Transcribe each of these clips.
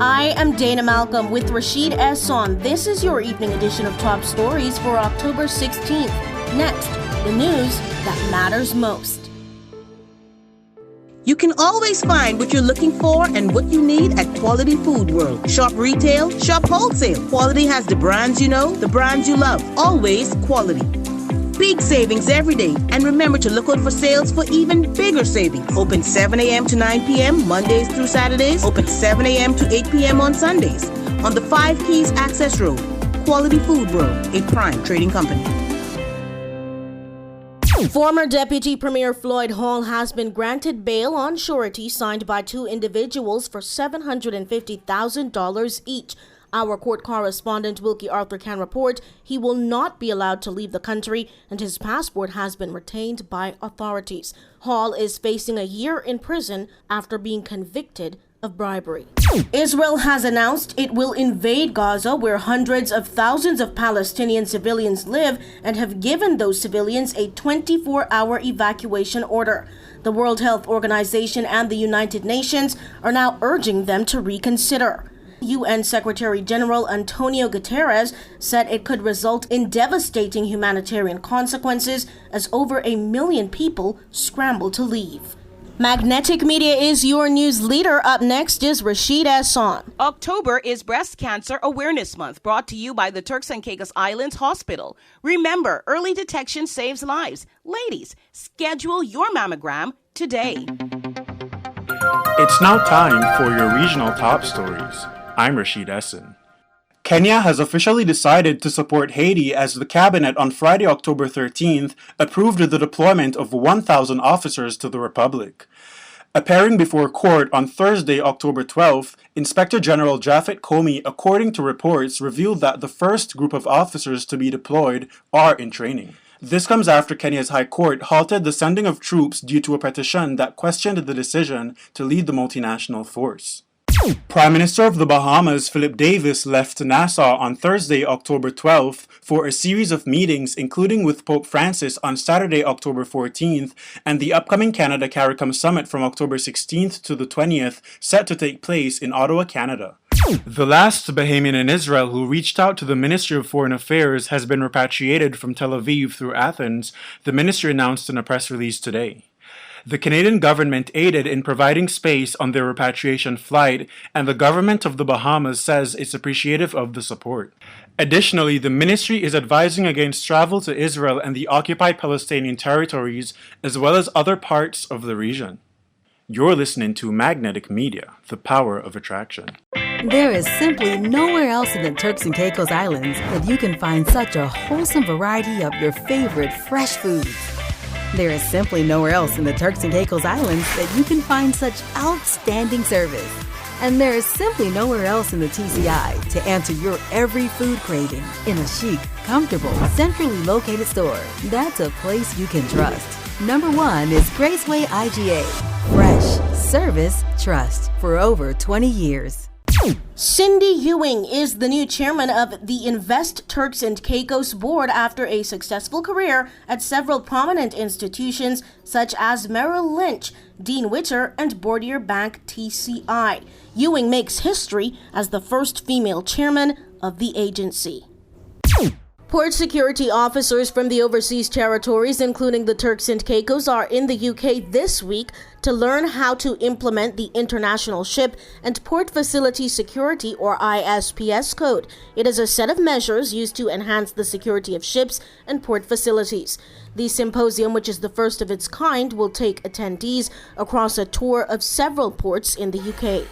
I am Dana Malcolm with Rashaed Esson. This is your evening edition of Top Stories for October 16th. Next, the news that matters most. You can always find what you're looking for and what you need at Quality Food World. Shop retail, shop wholesale. Quality has the brands you know, the brands you love. Always quality. Big savings every day. And remember to look out for sales for even bigger savings. Open 7 a.m. to 9 p.m. Mondays through Saturdays. Open 7 a.m. to 8 p.m. on Sundays. On the 5 Keys Access Road. Quality Food World, a prime trading company. Former Deputy Premier Floyd Hall has been granted bail on surety signed by two individuals for $750,000 each. Our court correspondent Wilkie Arthur can report he will not be allowed to leave the country and his passport has been retained by authorities. Hall is facing a year in prison after being convicted of bribery. Israel has announced it will invade Gaza, where hundreds of thousands of Palestinian civilians live, and have given those civilians a 24-hour evacuation order. The World Health Organization and the United Nations are now urging them to reconsider. UN Secretary General Antonio Guterres said it could result in devastating humanitarian consequences as over 1 million people scramble to leave. Magnetic Media is your news leader. Up next is Rashaed Esson. October is Breast Cancer Awareness Month, brought to you by the Turks and Caicos Islands Hospital. Remember, early detection saves lives. Ladies, schedule your mammogram today. It's now time for your regional top stories. I'm Rashaed Esson. Kenya has officially decided to support Haiti as the cabinet on Friday, October 13th, approved the deployment of 1,000 officers to the republic. Appearing before court on Thursday, October 12th, Inspector General Japhet Komi, according to reports, revealed that the first group of officers to be deployed are in training. This comes after Kenya's High Court halted the sending of troops due to a petition that questioned the decision to lead the multinational force. Prime Minister of the Bahamas, Philip Davis, left Nassau on Thursday, October 12th, for a series of meetings, including with Pope Francis on Saturday, October 14th, and the upcoming Canada CARICOM Summit from October 16th to the 20th, set to take place in Ottawa, Canada. The last Bahamian in Israel who reached out to the Ministry of Foreign Affairs has been repatriated from Tel Aviv through Athens, the ministry announced in a press release today. The Canadian government aided in providing space on their repatriation flight, and the government of the Bahamas says it's appreciative of the support. Additionally, the ministry is advising against travel to Israel and the occupied Palestinian territories, as well as other parts of the region. You're listening to Magnetic Media, the power of attraction. There is simply nowhere else in the Turks and Caicos Islands that you can find such a wholesome variety of your favorite fresh foods. There is simply nowhere else in the Turks and Caicos Islands that you can find such outstanding service. And there is simply nowhere else in the TCI to answer your every food craving in a chic, comfortable, centrally located store. That's a place you can trust. Number 1 is Graceway IGA. Fresh, service, trust for over 20 years. Cindy Ewing is the new chairman of the Invest Turks and Caicos board after a successful career at several prominent institutions such as Merrill Lynch, Dean Witter, and Bourdieu Bank TCI. Ewing makes history as the first female chairman of the agency. Port security officers from the overseas territories, including the Turks and Caicos, are in the UK this week to learn how to implement the International Ship and Port Facility Security, or ISPS code. It is a set of measures used to enhance the security of ships and port facilities. The symposium, which is the first of its kind, will take attendees across a tour of several ports in the UK.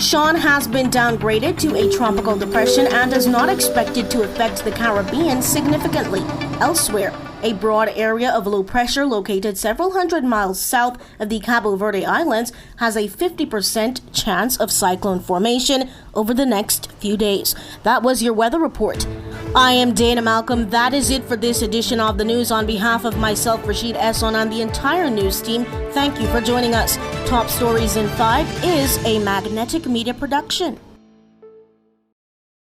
Sean has been downgraded to a tropical depression and is not expected to affect the Caribbean significantly. Elsewhere, a broad area of low pressure located several hundred miles south of the Cabo Verde Islands has a 50% chance of cyclone formation over the next few days. That was your weather report. I am Dana Malcolm. That is it for this edition of the news. On behalf of myself, Rashaed Esson, and the entire news team, thank you for joining us. Top Stories in 5 is a Magnetic Media production.